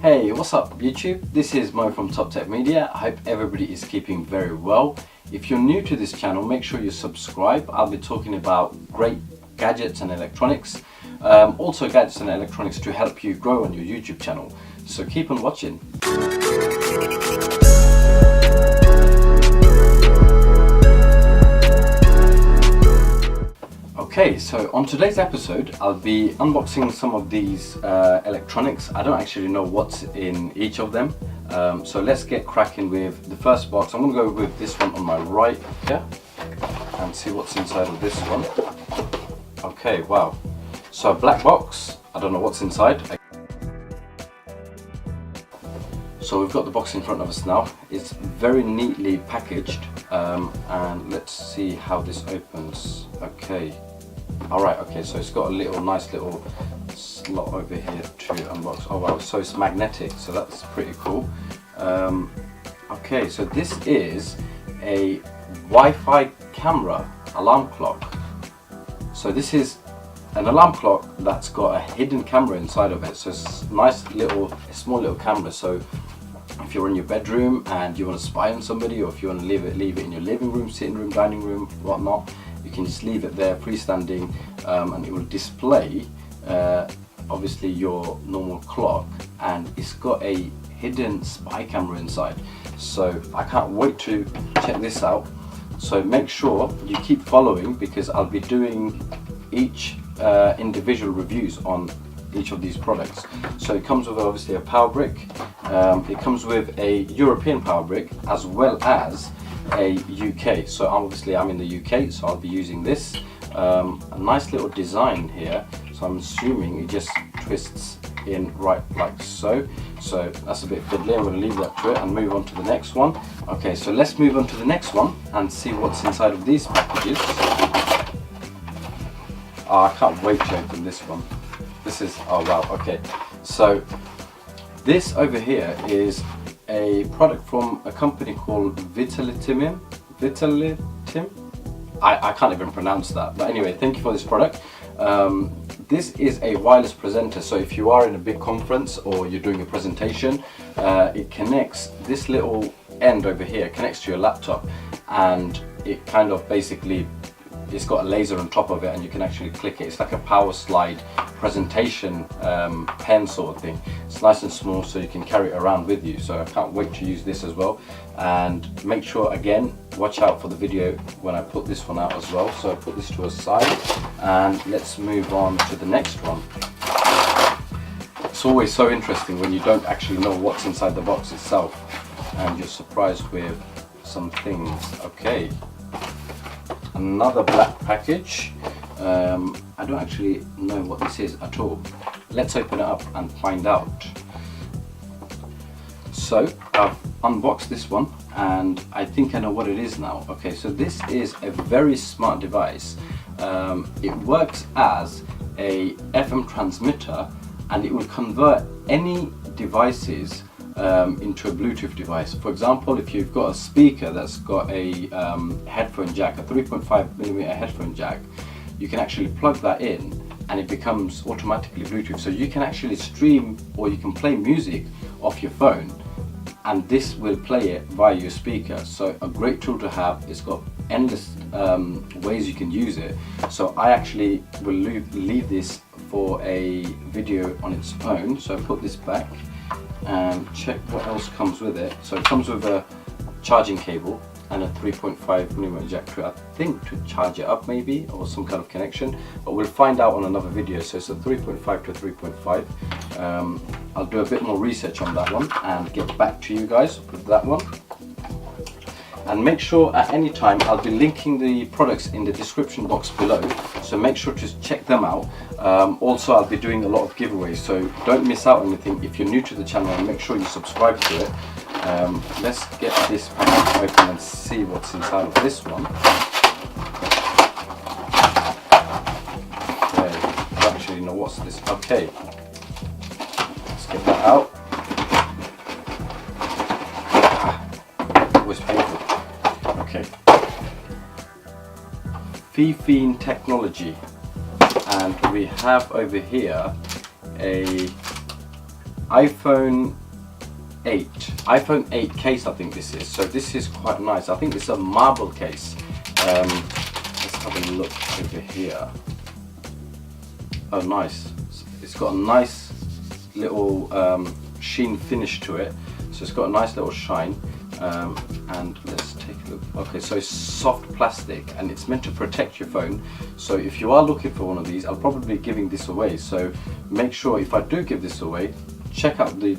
Hey, what's up YouTube? This is Mo from Top Tech Media. I hope everybody is keeping very well. If you're new to this channel, make sure you subscribe. I'll be talking about great gadgets and electronics. Also gadgets and electronics to help you grow on your YouTube channel. So keep on watching. Okay, so on today's episode, I'll be unboxing some of these electronics. I don't actually know what's in each of them. So let's get cracking with the first box. I'm going to go with this one on my right here and see what's inside of this one. Okay, wow. So a black box. I don't know what's inside. So we've got the box in front of us now. It's very neatly packaged, and let's see how this opens. Okay. Alright, okay, so it's got a nice little slot over here to unbox. Oh wow, so it's magnetic, so that's pretty cool. Okay, so this is a Wi-Fi camera alarm clock. So this is an alarm clock that's got a hidden camera inside of it. So it's a small little camera. So if you're in your bedroom and you want to spy on somebody, or if you want to leave it in your living room, sitting room, dining room, whatnot, you can just leave it there freestanding, and it will display obviously your normal clock, and it's got a hidden spy camera inside. So I can't wait to check this out. So make sure you keep following, because I'll be doing each individual reviews on each of these products. So it comes with obviously a power brick. It comes with a European power brick as well as a UK. So obviously I'm in the UK, so I'll be using this. A nice little design here. So I'm assuming it just twists in right like so. So that's a bit fiddly. I'm going to leave that to it and move on to the next one. Okay, so let's move on to the next one and see what's inside of these packages. Oh, I can't wait to open this one. This is, oh wow, okay. So this over here is a product from a company called Vitalitim. I can't even pronounce that, but anyway, thank you for this product. This is a wireless presenter, so if you are in a big conference or you're doing a presentation, it connects, this little end over here connects to your laptop, and it kind of basically, it's got a laser on top of it and you can actually click it. It's like a power slide presentation pen sort of thing. It's nice and small, so you can carry it around with you. So I can't wait to use this as well. And make sure, again, watch out for the video when I put this one out as well. So I put this to a side and let's move on to the next one. It's always so interesting when you don't actually know what's inside the box itself and you're surprised with some things. Okay. Another black package. I don't actually know what this is at all. Let's open it up and find out. So I've unboxed this one and I think I know what it is now. Okay, so this is a very smart device. It works as a FM transmitter, and it will convert any devices into a Bluetooth device. For example, if you've got a speaker that's got a headphone jack, a 3.5mm headphone jack, you can actually plug that in and it becomes automatically Bluetooth. So you can actually stream, or you can play music off your phone, and this will play it via your speaker. So a great tool to have. It's got endless ways you can use it. So I actually will leave this for a video on its own. So I put this back and check what else comes with it. So it comes with a charging cable and a 3.5mm jack to, I think, to charge it up maybe, or some kind of connection, but we'll find out on another video. So it's a 3.5 to 3.5. I'll do a bit more research on that one and get back to you guys with that one. And make sure at any time, I'll be linking the products in the description box below, so make sure to check them out. Also, I'll be doing a lot of giveaways, so don't miss out on anything. If you're new to the channel, make sure you subscribe to it. Let's get this package open and see what's inside of this one. Okay, I don't actually know what's this. Okay, let's get that out. Always painful. Okay. Fifine Technology, and we have over here a iPhone 8 case, I think this is. So this is quite nice. I think it's a marble case. Let's have a look over here. Oh, nice. It's got a nice little sheen finish to it. So it's got a nice little shine. And let's take a look. Okay, so it's soft plastic and it's meant to protect your phone. So if you are looking for one of these, I'll probably be giving this away. So make sure, if I do give this away, check out the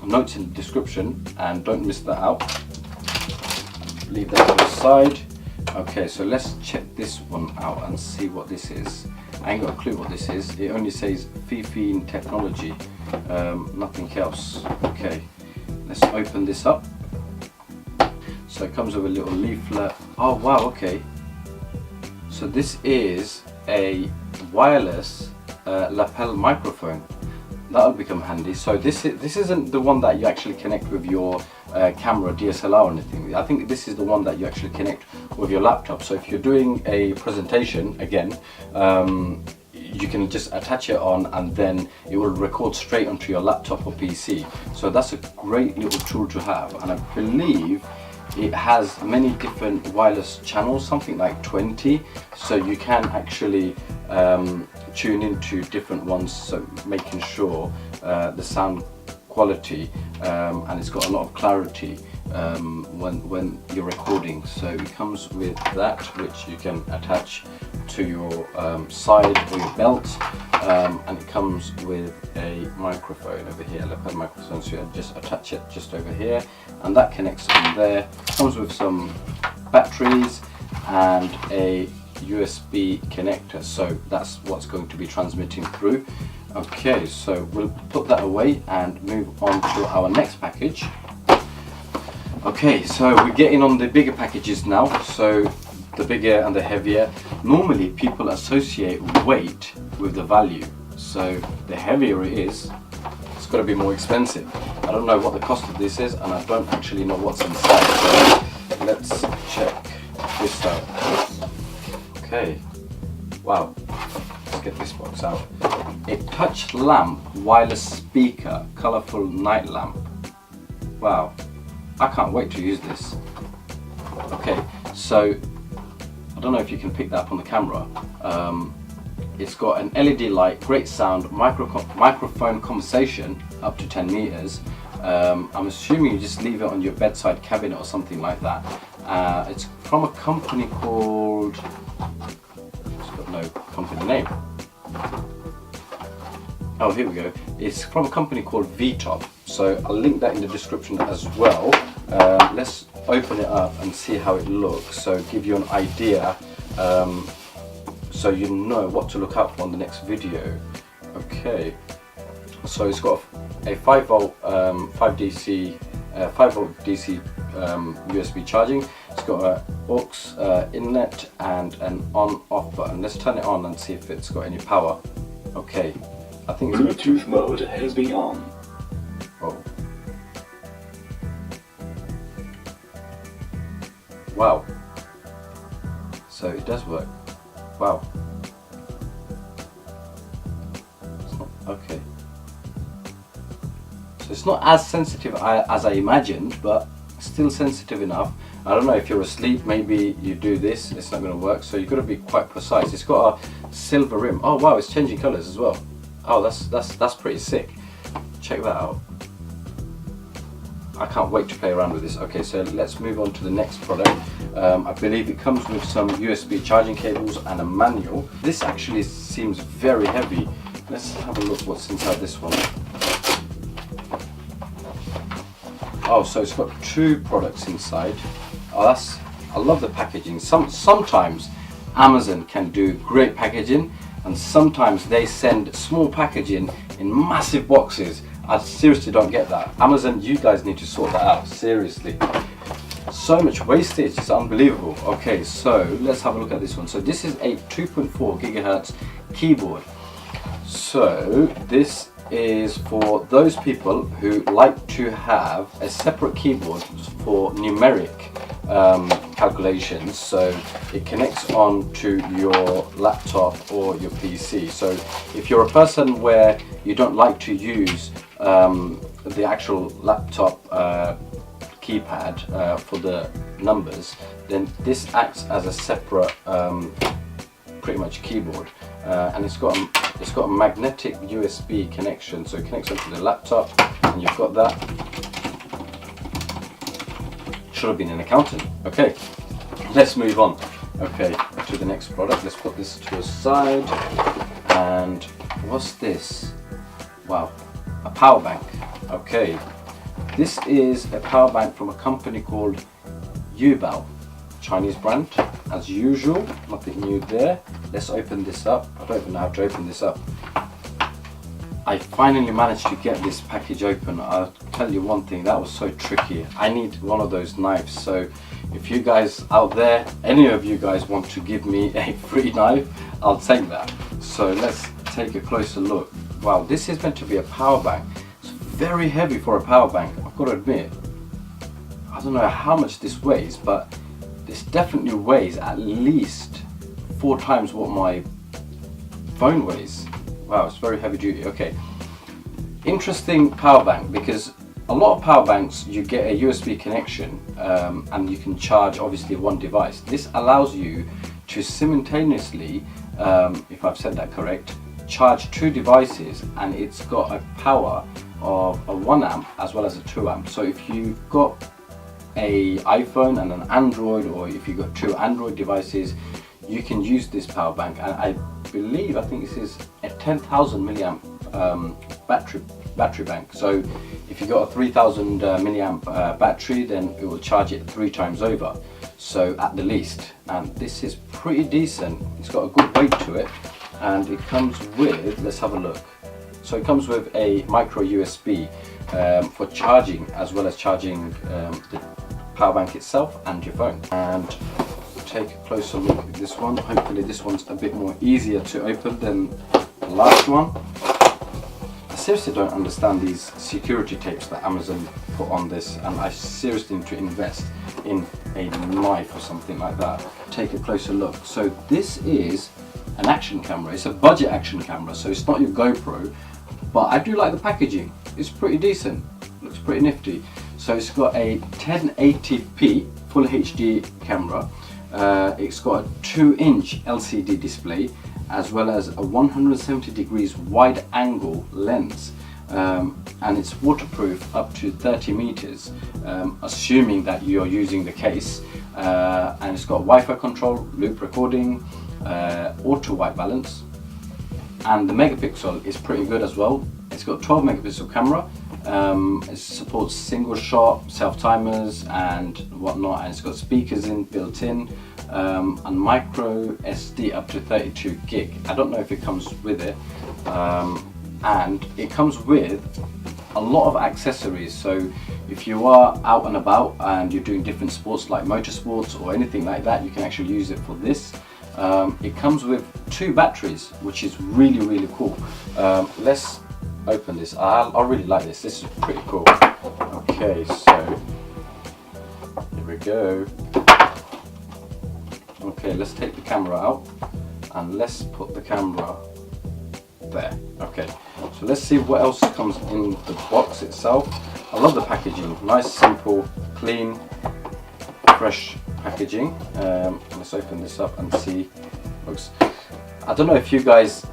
notes in the description and don't miss that out. Leave that to the side. Okay, so let's check this one out and see what this is. I ain't got a clue what this is. It only says Fifi Technology, nothing else. Okay, let's open this up. So it comes with a little leaflet. Oh wow, okay. So this is a wireless lapel microphone. That'll become handy. So this isn't the one that you actually connect with your camera, DSLR or anything. I think this is the one that you actually connect with your laptop. So if you're doing a presentation, again, you can just attach it on and then it will record straight onto your laptop or PC. So that's a great little tool to have, and I believe it has many different wireless channels, something like 20, so you can actually tune into different ones, so making sure the sound quality and it's got a lot of clarity when you're recording. So it comes with that, which you can attach to your side or your belt, and it comes with a microphone over here, lapel microphone, so you just attach it just over here and that connects from there. Comes with some batteries and a USB connector, so that's what's going to be transmitting through. Okay, so we'll put that away and move on to our next package. Okay, so we're getting on the bigger packages now. So the bigger and the heavier. Normally people associate weight with the value, so the heavier it is, it's got to be more expensive. I don't know what the cost of this is and I don't actually know what's inside, so let's check this out. Okay, wow, let's get this box out. A touch lamp wireless speaker, colourful night lamp. Wow, I can't wait to use this. Okay, so I don't know if you can pick that up on the camera. It's got an LED light, great sound, microphone conversation up to 10 meters. I'm assuming you just leave it on your bedside cabinet or something like that. It's from a company called, it's got no company name. Oh, here we go. It's from a company called VTop. So I'll link that in the description as well. Let's open it up and see how it looks. So give you an idea, so you know what to look out for on the next video. Okay. So it's got a 5 volt, 5 volt DC USB charging. It's got a aux inlet and an on-off button. Let's turn it on and see if it's got any power. Okay. I think it's Bluetooth mode has been on. Oh. Wow. So it does work. Wow. It's not, okay. So it's not as sensitive as I imagined, but still sensitive enough. I don't know, if you're asleep, maybe you do this, it's not going to work. So you've got to be quite precise. It's got a silver rim. Oh wow, it's changing colours as well. Oh, that's pretty sick. Check that out. I can't wait to play around with this. Okay, so let's move on to the next product. I believe it comes with some USB charging cables and a manual. This actually seems very heavy. Let's have a look what's inside this one. Oh, so it's got 2 products inside. Oh, I love the packaging. Sometimes Amazon can do great packaging, and sometimes they send small packaging in massive boxes. I seriously don't get that. Amazon, you guys need to sort that out, seriously. So much wastage, it's unbelievable. Okay, so let's have a look at this one. So this is a 2.4 gigahertz keyboard. So this is for those people who like to have a separate keyboard for numeric calculations, so it connects on to your laptop or your PC. So if you're a person where you don't like to use the actual laptop keypad for the numbers, then this acts as a separate pretty much keyboard, and it's got a magnetic USB connection, so it connects onto the laptop, and you've got that. Should have been an accountant. Okay, let's move on. Okay, to the next product. Let's put this to a side. And what's this? Wow, a power bank. Okay, this is a power bank from a company called Yubao, Chinese brand, as usual. Nothing new there. Let's open this up. I don't even know how to open this up. I finally managed to get this package open. I'll tell you one thing, that was so tricky. I need one of those knives, so if you guys out there, any of you guys want to give me a free knife, I'll take that. So let's take a closer look. Wow, this is meant to be a power bank. It's very heavy for a power bank, I've got to admit. I don't know how much this weighs, but this definitely weighs at least 4 times what my phone weighs. Wow, it's very heavy duty. Okay, interesting power bank, because a lot of power banks you get a USB connection and you can charge obviously one device. This allows you to simultaneously, if I've said that correct, charge 2 devices, and it's got a power of a 1 amp as well as a 2 amp. So if you've got a iPhone and an Android, or if you've got 2 Android devices, you can use this power bank. And I think this is a 10,000 milliamp battery bank. So if you've got a 3000 milliamp battery, then it will charge it 3 times over, so at the least. And this is pretty decent. It's got a good weight to it, and it comes with, let's have a look. So it comes with a micro USB for charging, as well as charging the power bank itself and your phone. And take a closer look at this one. Hopefully this one's a bit more easier to open than the last one. I seriously don't understand these security tapes that Amazon put on this, and I seriously need to invest in a knife or something like that. Take a closer look. So this is an action camera. It's a budget action camera, so it's not your GoPro, but I do like the packaging. It's pretty decent, looks pretty nifty. So it's got a 1080p full HD camera. It's got a 2-inch LCD display, as well as a 170 degrees wide angle lens, and it's waterproof up to 30 meters, assuming that you're using the case, and it's got Wi-Fi control, loop recording, auto white balance, and the megapixel is pretty good as well. It's got 12 megapixel camera. It supports single shot, self-timers and whatnot, and it's got speakers built in, and micro SD up to 32 gig. I don't know if it comes with it, and it comes with a lot of accessories. So if you are out and about and you're doing different sports like motorsports or anything like that, you can actually use it for this. It comes with 2 batteries, which is really cool. Let's open this. I really like this. This is pretty cool. Okay, so here we go. Okay, let's take the camera out and let's put the camera there. Okay, so let's see what else comes in the box itself. I love the packaging. Nice, simple, clean, fresh packaging. Let's open this up and see. Looks, I don't know if you guys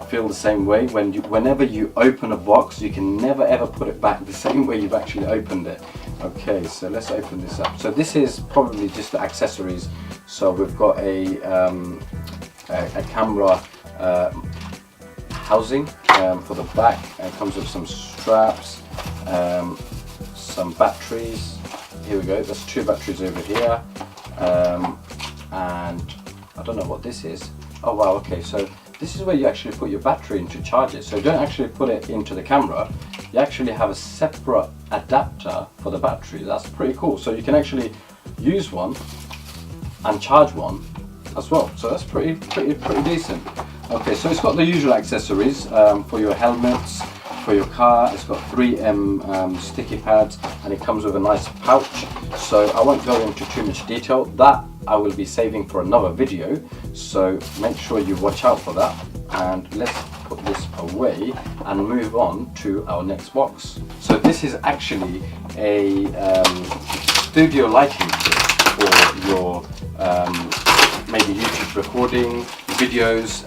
feel the same way. Whenever you open a box, you can never ever put it back the same way you've actually opened it. Okay, so let's open this up. So this is probably just the accessories. So we've got a camera housing for the back. It comes with some straps, some batteries. Here we go, there's 2 batteries over here, and I don't know what this is. Oh wow, okay, so this is where you actually put your battery in to charge it. So you don't actually put it into the camera, you actually have a separate adapter for the battery. That's pretty cool. So you can actually use one and charge one as well. So that's pretty decent. Okay, so it's got the usual accessories for your helmets, for your car. It's got 3M sticky pads, and it comes with a nice pouch. So I won't go into too much detail. That I will be saving for another video, so make sure you watch out for that. And let's put this away and move on to our next box. So this is actually a studio lighting kit for your maybe YouTube recording videos,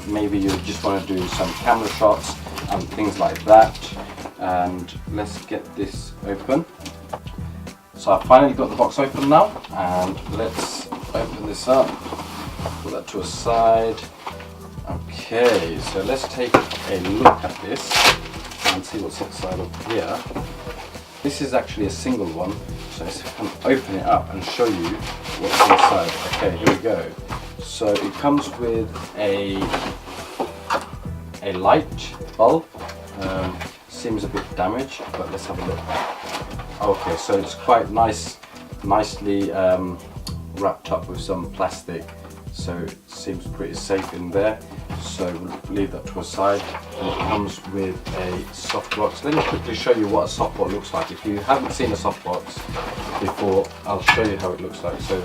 maybe you just want to do some camera shots and things like that. And let's get this open. So I finally got the box open now, and let's open this up, put that to a side. Okay, so let's take a look at this and see what's inside of here. This is actually a single one, so let's open it up and show you what's inside. Okay, here we go. So it comes with a light bulb. Seems a bit damaged, but let's have a look. Okay, so it's quite nicely wrapped up with some plastic, so it seems pretty safe in there. So we'll leave that to a side. And it comes with a softbox. Let me quickly show you what a softbox looks like. If you haven't seen a softbox before, I'll show you how it looks like. So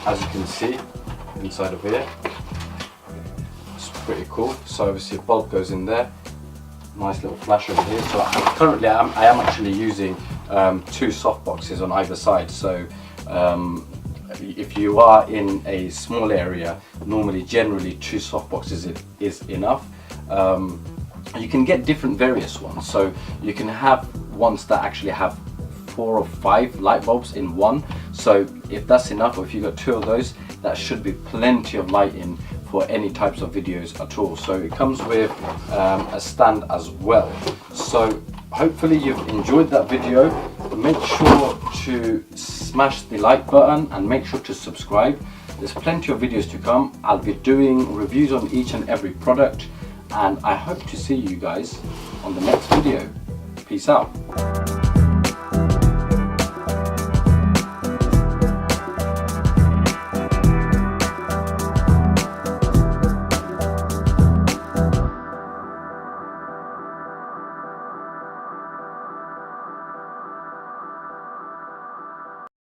as you can see inside of here, it's pretty cool. So obviously a bulb goes in there. Nice little flash over here. So currently I am actually using 2 soft boxes on either side. So if you are in a small area, generally 2 soft boxes is enough. You can get different various ones. So you can have ones that actually have 4 or 5 light bulbs in one. So if that's enough, or if you've got 2 of those, that should be plenty of lighting for any types of videos at all. So it comes with a stand as well. So hopefully you've enjoyed that video. Make sure to smash the like button and make sure to subscribe. There's plenty of videos to come. I'll be doing reviews on each and every product, and I hope to see you guys on the next video. Peace out.